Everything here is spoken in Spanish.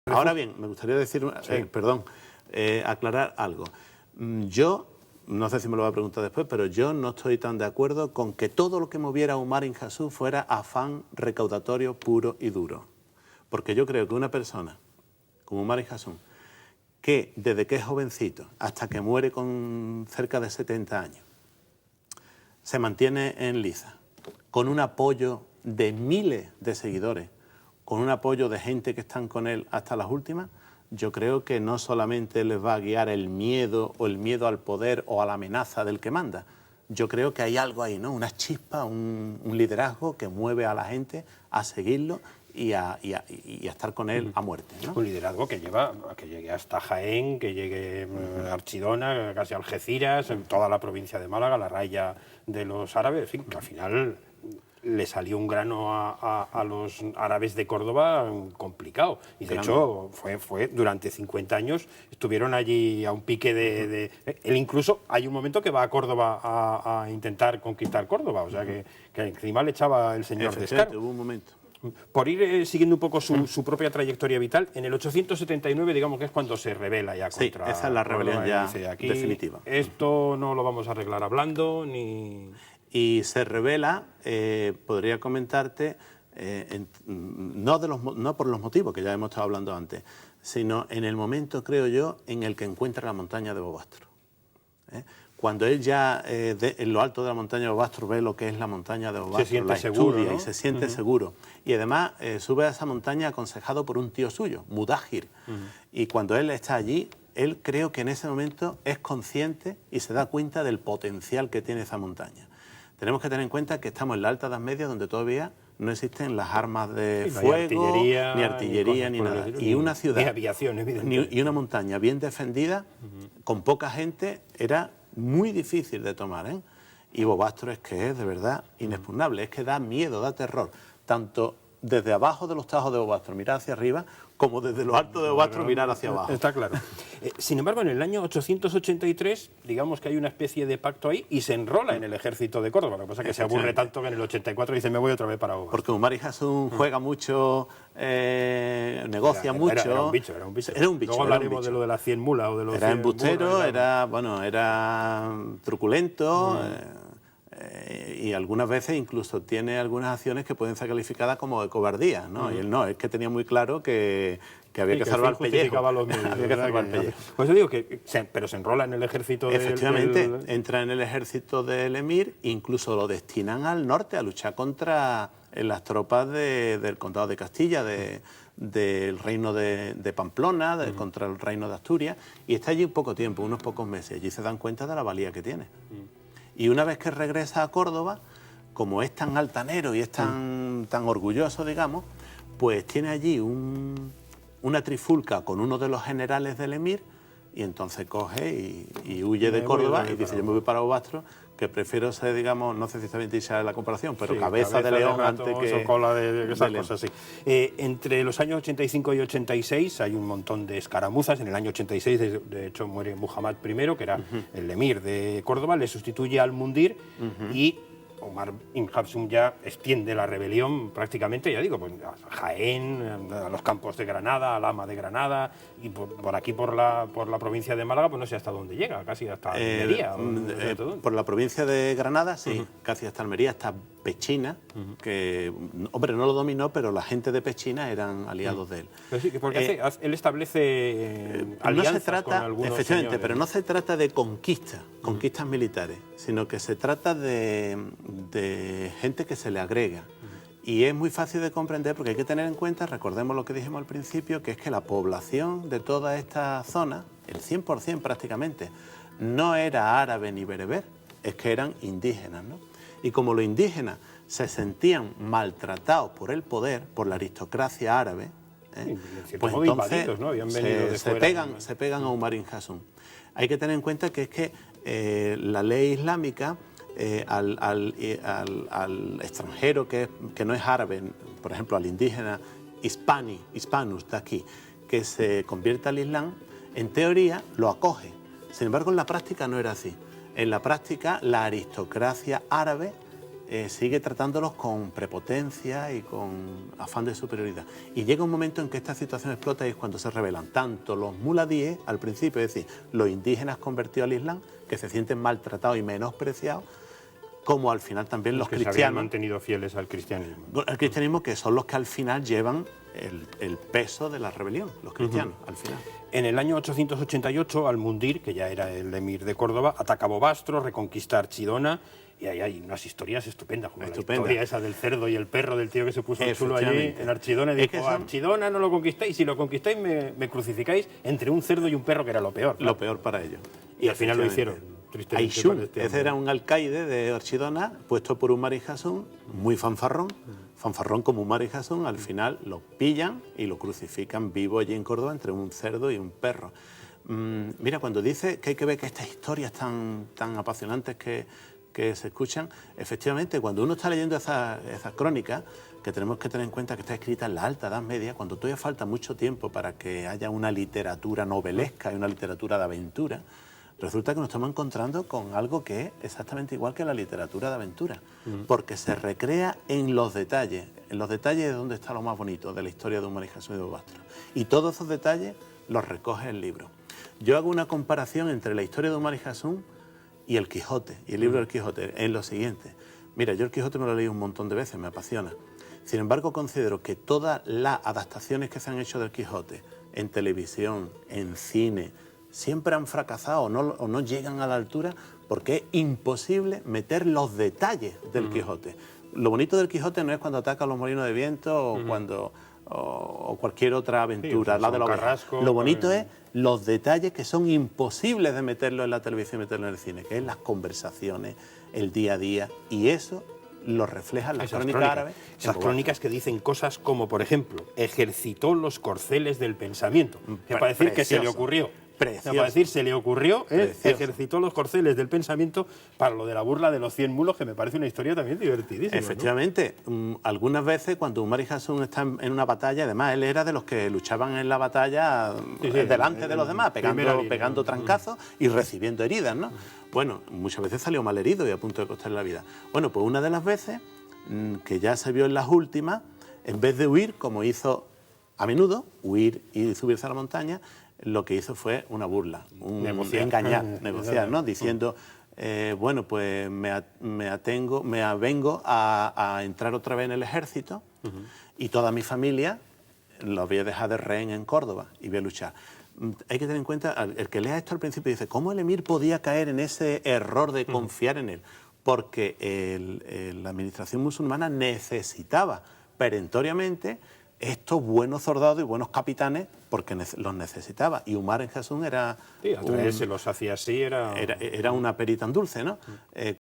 Ahora bien, me gustaría decir, aclarar algo. Yo, no sé si me lo va a preguntar después, pero yo no estoy tan de acuerdo con que todo lo que moviera a Umar Injasú fuera afán recaudatorio puro y duro. Porque yo creo que una persona como Umar Injasú, que desde que es jovencito hasta que muere con cerca de 70 años, se mantiene en liza, con un apoyo de miles de seguidores, con un apoyo de gente que están con él hasta las últimas, yo creo que no solamente les va a guiar el miedo o el miedo al poder o a la amenaza del que manda. Yo creo que hay algo ahí, ¿no? Una chispa, un liderazgo que mueve a la gente a seguirlo y a estar con él a muerte, ¿no? Un liderazgo que lleva a que llegue hasta Jaén, que llegue a Archidona, casi a Algeciras, en toda la provincia de Málaga, la raya de los árabes, en fin, que al final le salió un grano a los árabes de Córdoba complicado. Y de hecho, fue durante 50 años, estuvieron allí a un pique de... Él incluso, hay un momento que va a Córdoba a intentar conquistar Córdoba, o sea que encima le echaba el señor descaro. Hubo un momento. Por ir siguiendo un poco su propia trayectoria vital, en el 879, digamos que es cuando se rebela ya contra... Sí, esa es la rebelión ya dice, aquí, definitiva. Esto no lo vamos a arreglar hablando, ni... Y se revela, podría comentarte, no por los motivos que ya hemos estado hablando antes, sino en el momento, creo yo, en el que encuentra la montaña de Bobastro. Cuando él ya en lo alto de la montaña de Bobastro ve lo que es la montaña de Bobastro, se siente la seguro, estudia, ¿no? Y se siente seguro. Y además sube a esa montaña aconsejado por un tío suyo, Mudájir. Y cuando él está allí, él creo que en ese momento es consciente y se da cuenta del potencial que tiene esa montaña. Tenemos que tener en cuenta que estamos en la Alta Edad Media, donde todavía no existen las armas de fuego, ni artillería, ni nada. Y una ciudad, ni aviación, evidentemente. Y una montaña bien defendida, con poca gente, era muy difícil de tomar, ¿eh? Y Bobastro es que es, de verdad, inexpugnable. Es que da miedo, da terror. Tanto desde abajo de los tajos de Bobastro mirar hacia arriba, como desde lo alto de Bobastro mirar hacia abajo. Está claro. Sin embargo, en el año 883, digamos que hay una especie de pacto ahí y se enrola en el ejército de Córdoba. Lo que pasa es que se aburre tanto que en el 84 dice, me voy otra vez para Bobastro. Porque Umar Injasú juega mucho, negocia mucho. Era un bicho. Luego hablaremos de lo de las 100 mulas o de los Era 100 embustero, mulas, era truculento. Y algunas veces incluso tiene algunas acciones que pueden ser calificadas como de cobardía, ¿no? Y él no, es que tenía muy claro que había que salvar el pellejo. Había que salvar el pellejo. Pues yo digo pero se enrola en el ejército Efectivamente, entra en el ejército del emir, incluso lo destinan al norte a luchar contra las tropas del condado de Castilla, del reino de Pamplona, contra el reino de Asturias, y está allí poco tiempo, unos pocos meses. Allí se dan cuenta de la valía que tiene. Y una vez que regresa a Córdoba, como es tan altanero y es tan orgulloso, digamos, pues tiene allí una trifulca con uno de los generales del emir, y entonces coge y huye de Córdoba y dice, yo me voy para Bobastro, que prefiero ser, digamos, no sé si está bien dicha la comparación, pero sí, cabeza de león antes que... cola de esas cosas, sí. Entre los años 85 y 86 hay un montón de escaramuzas. En el año 86, de hecho, muere Muhammad I, que era el emir de Córdoba, le sustituye al Mundir y Umar Injasú ya extiende la rebelión prácticamente, ya digo, pues a Jaén, a los campos de Granada, a Lama de Granada, y por aquí, por la provincia de Málaga, pues no sé hasta dónde llega, casi hasta Almería. Por la provincia de Granada, sí, casi hasta Almería, hasta Pechina, que, hombre, no lo dominó, pero la gente de Pechina eran aliados de él. Pero sí, porque él establece alianzas con algunos efectivamente, señores, pero no se trata de conquistas militares, sino que se trata de gente que se le agrega. Y es muy fácil de comprender porque hay que tener en cuenta, recordemos lo que dijimos al principio, que es que la población de toda esta zona, el 100% prácticamente, no era árabe ni bereber, es que eran indígenas, ¿no? Y como los indígenas se sentían maltratados por el poder, por la aristocracia árabe, pues entonces ¿no? se pegan a Umar Injasú. Hay que tener en cuenta que es que la ley islámica al extranjero que no es árabe, por ejemplo al indígena hispanus de aquí, que se convierte al Islam, en teoría lo acoge. Sin embargo, en la práctica no era así. En la práctica, la aristocracia árabe sigue tratándolos con prepotencia y con afán de superioridad. Y llega un momento en que esta situación explota y es cuando se rebelan tanto los muladíes al principio, es decir, los indígenas convertidos al Islam, que se sienten maltratados y menospreciados, como al final también los que se habían cristianos. mantenido fieles al cristianismo. El cristianismo, que son los que al final llevan el peso de la rebelión, los cristianos, al final. En el año 888, Al-Mundir, que ya era el emir de Córdoba, ataca Bobastro, reconquista Archidona, y ahí hay unas historias estupendas, como la historia esa del cerdo y el perro del tío que se puso el chulo allí en Archidona y dijo, Archidona no lo conquistáis, si lo conquistáis me crucificáis entre un cerdo y un perro, que era lo peor. Lo peor para ellos. Y al final lo hicieron. Aishun, ese era un alcaide de Archidona, puesto por Umar y Jasún, muy fanfarrón como Umar y Jasún, al final lo pillan y lo crucifican vivo allí en Córdoba entre un cerdo y un perro. Mira, cuando dice que hay que ver que estas historias tan apasionantes que se escuchan, efectivamente, cuando uno está leyendo esas crónicas, que tenemos que tener en cuenta que está escrita en la Alta Edad Media, cuando todavía falta mucho tiempo para que haya una literatura novelesca y una literatura de aventura, resulta que nos estamos encontrando con algo que es exactamente igual que la literatura de aventura, porque se recrea en los detalles de donde está lo más bonito de la historia de Umar y Jasún y de Bobastro. Y todos esos detalles los recoge el libro. Yo hago una comparación entre la historia de Umar y Jasún y el Quijote, y el libro del Quijote, en lo siguiente. Mira, yo el Quijote me lo he leído un montón de veces, me apasiona. Sin embargo, considero que todas las adaptaciones que se han hecho del Quijote, en televisión, en cine, siempre han fracasado o no llegan a la altura porque es imposible meter los detalles del Quijote. Lo bonito del Quijote no es cuando ataca los molinos de viento o cualquier otra aventura, la de los Carrasco. Lo bonito es los detalles que son imposibles de meterlo en la televisión y meterlo en el cine, que es las conversaciones, el día a día, y eso lo reflejan las crónicas árabes. Esas crónicas que dicen cosas como, por ejemplo, ejercitó los corceles del pensamiento, que para decir que se le ocurrió. Para decir, se le ocurrió, ejercitó los corceles del pensamiento para lo de la burla de los 100 mulos, que me parece una historia también divertidísima. Efectivamente, ¿no? Algunas veces cuando Umar y Jasún están en una batalla, además él era de los que luchaban en la batalla delante de los demás, pegando trancazos y recibiendo heridas, ¿no? Bueno, muchas veces salió mal herido y a punto de costarle la vida. Bueno, pues una de las veces, que ya se vio en las últimas, en vez de huir, como hizo a menudo, huir y subirse a la montaña, lo que hizo fue una burla, negociar, ¿no? Diciendo, bueno, pues me avengo a entrar otra vez en el ejército y toda mi familia la voy a dejar de rehén en Córdoba y voy a luchar. Hay que tener en cuenta, el que lea esto al principio dice, ¿cómo el emir podía caer en ese error de confiar en él? Porque la administración musulmana necesitaba perentoriamente estos buenos soldados y buenos capitanes, porque los necesitaba. Y Umar en Jasún era... Sí, atraerse los hacía así, era una peri tan dulce, ¿no?